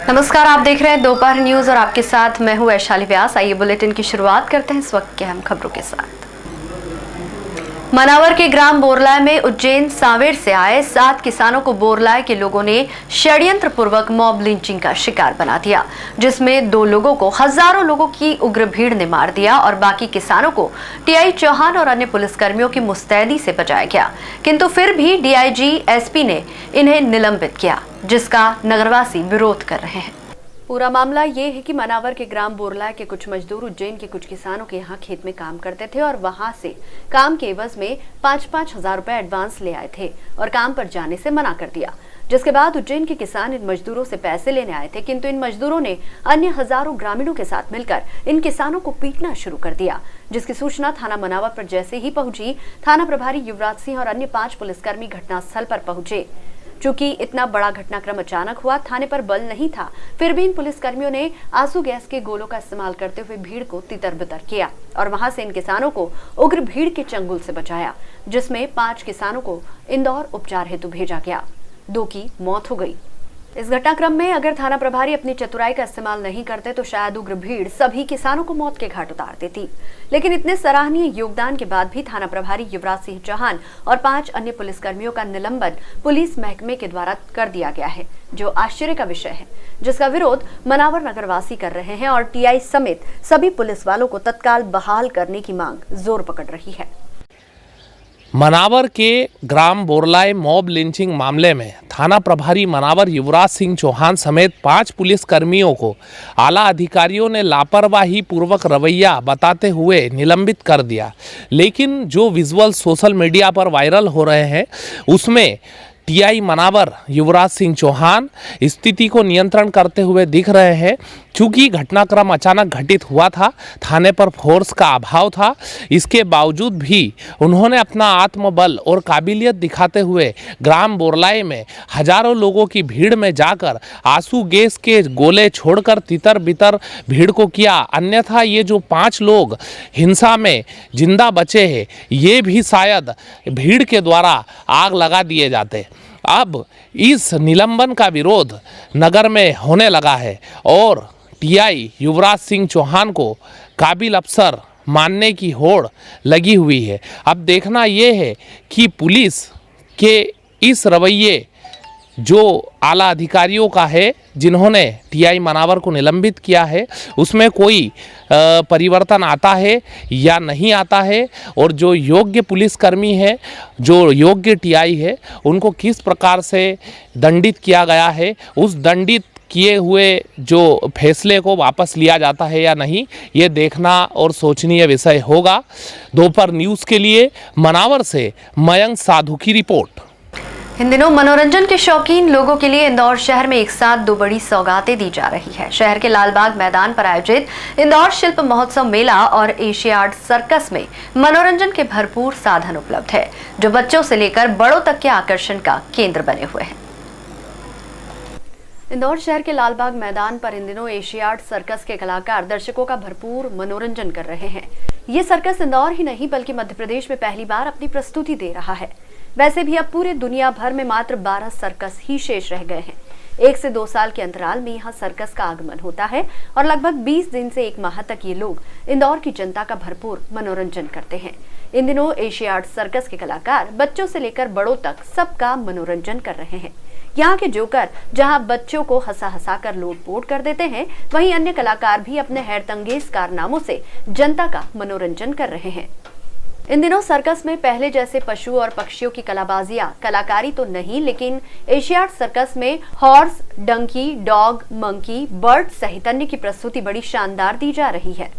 नमस्कार, आप देख रहे हैं दोपहर न्यूज और आपके साथ मैं हूं वैशाली व्यास। आइए बुलेटिन की शुरुआत करते हैं इस वक्त की अहम खबरों के साथ। मनावर के ग्राम बोरलाय में उज्जैन सांवेर से आए 7 किसानों को बोरलाय के लोगों ने षड्यंत्र पूर्वक मॉब लिंचिंग का शिकार बना दिया, जिसमें 2 लोगों को हजारों लोगों की उग्र भीड़ ने मार दिया और बाकी किसानों को टीआई चौहान और अन्य पुलिसकर्मियों की मुस्तैदी से बचाया गया। किंतु फिर भी डीआईजी एसपी ने इन्हें निलंबित किया, जिसका नगरवासी विरोध कर रहे हैं। पूरा मामला ये है कि मनावर के ग्राम बोरलाय के कुछ मजदूर उज्जैन के कुछ किसानों के यहाँ खेत में काम करते थे और वहां से काम के एवज में 5-5 हजार रुपए एडवांस ले आए थे और काम पर जाने से मना कर दिया। जिसके बाद उज्जैन के किसान इन मजदूरों से पैसे लेने आए थे, किंतु इन मजदूरों ने अन्य हजारों ग्रामीणों के साथ मिलकर इन किसानों को पीटना शुरू कर दिया, जिसकी सूचना थाना मनावर पर जैसे ही पहुंची, थाना प्रभारी युवराज सिंह और अन्य 5 पुलिसकर्मी घटनास्थल पर पहुंचे। चूंकि इतना बड़ा घटनाक्रम अचानक हुआ, थाने पर बल नहीं था, फिर भी इन पुलिसकर्मियों ने आंसू गैस के गोलों का इस्तेमाल करते हुए भीड़ को तितर-बितर किया और वहां से इन किसानों को उग्र भीड़ के चंगुल से बचाया, जिसमें 5 किसानों को इंदौर उपचार हेतु भेजा गया। 2 की मौत हो गई। इस घटनाक्रम में अगर थाना प्रभारी अपनी चतुराई का इस्तेमाल नहीं करते तो शायद उग्र भीड़ सभी किसानों को मौत के घाट उतार देती। लेकिन इतने सराहनीय योगदान के बाद भी थाना प्रभारी युवराज सिंह चौहान और 5 अन्य पुलिसकर्मियों का निलंबन पुलिस महकमे के द्वारा कर दिया गया है, जो आश्चर्य का विषय है, जिसका विरोध मनावर नगरवासी कर रहे हैं और टीआई समेत सभी पुलिस वालों को तत्काल बहाल करने की मांग जोर पकड़ रही है। मनावर के ग्राम बोरलाय मॉब लिंचिंग मामले में थाना प्रभारी मनावर युवराज सिंह चौहान समेत 5 पुलिसकर्मियों को आला अधिकारियों ने लापरवाही पूर्वक रवैया बताते हुए निलंबित कर दिया। लेकिन जो विजुअल सोशल मीडिया पर वायरल हो रहे हैं उसमें टीआई मनावर युवराज सिंह चौहान स्थिति को नियंत्रण करते हुए दिख रहे हैं। चूँकि घटनाक्रम अचानक घटित हुआ था, थाने पर फोर्स का अभाव था, इसके बावजूद भी उन्होंने अपना आत्मबल और काबिलियत दिखाते हुए ग्राम बोरलाय में हजारों लोगों की भीड़ में जाकर आंसू गैस के गोले छोड़कर तितर बितर भीड़ को किया। अन्यथा ये जो 5 लोग हिंसा में जिंदा बचे हैं, ये भी शायद भीड़ के द्वारा आग लगा दिए जाते। अब इस निलंबन का विरोध नगर में होने लगा है और टीआई युवराज सिंह चौहान को काबिल अफसर मानने की होड़ लगी हुई है। अब देखना ये है कि पुलिस के इस रवैये जो आला अधिकारियों का है, जिन्होंने टीआई मनावर को निलंबित किया है, उसमें कोई परिवर्तन आता है या नहीं आता है, और जो योग्य पुलिसकर्मी है, जो योग्य टीआई है, उनको किस प्रकार से दंडित किया गया है, उस दंडित किए हुए जो फैसले को वापस लिया जाता है या नहीं, ये देखना और सोचनीय विषय होगा। दोपहर न्यूज़ के लिए मनावर से मयंक साधु की रिपोर्ट। इन दिनों मनोरंजन के शौकीन लोगों के लिए इंदौर शहर में एक साथ 2 बड़ी सौगातें दी जा रही है। शहर के लालबाग मैदान पर आयोजित इंदौर शिल्प महोत्सव मेला और एशियाड सर्कस में मनोरंजन के भरपूर साधन उपलब्ध है, जो बच्चों से लेकर बड़ों तक के आकर्षण का केंद्र बने हुए हैं। इंदौर शहर के लालबाग मैदान पर इन दिनों एशियाड सर्कस के कलाकार दर्शकों का भरपूर मनोरंजन कर रहे हैं। ये सर्कस इंदौर ही नहीं बल्कि मध्य प्रदेश में पहली बार अपनी प्रस्तुति दे रहा है। वैसे भी अब पूरे दुनिया भर में मात्र 12 सर्कस ही शेष रह गए हैं। 1 से 2 साल के अंतराल में यहाँ सर्कस का आगमन होता है और लगभग 20 दिन से 1 माह तक ये लोग इंदौर की जनता का भरपूर मनोरंजन करते हैं। इन दिनों एशियाड सर्कस के कलाकार बच्चों से लेकर बड़ों तक सबका मनोरंजन कर रहे हैं। यहाँ के जोकर जहाँ बच्चों को हंसा हंसा कर लोटपोट कर देते हैं, वहीं अन्य कलाकार भी अपने हैरतंगेज कारनामों से जनता का मनोरंजन कर रहे हैं। इन दिनों सर्कस में पहले जैसे पशु और पक्षियों की कलाबाजियां, कलाकारी तो नहीं, लेकिन एशियाड सर्कस में horse, donkey, dog, monkey, bird सहित अन्य की प्रस्तुति बड़ी शानदार दी जा रही है।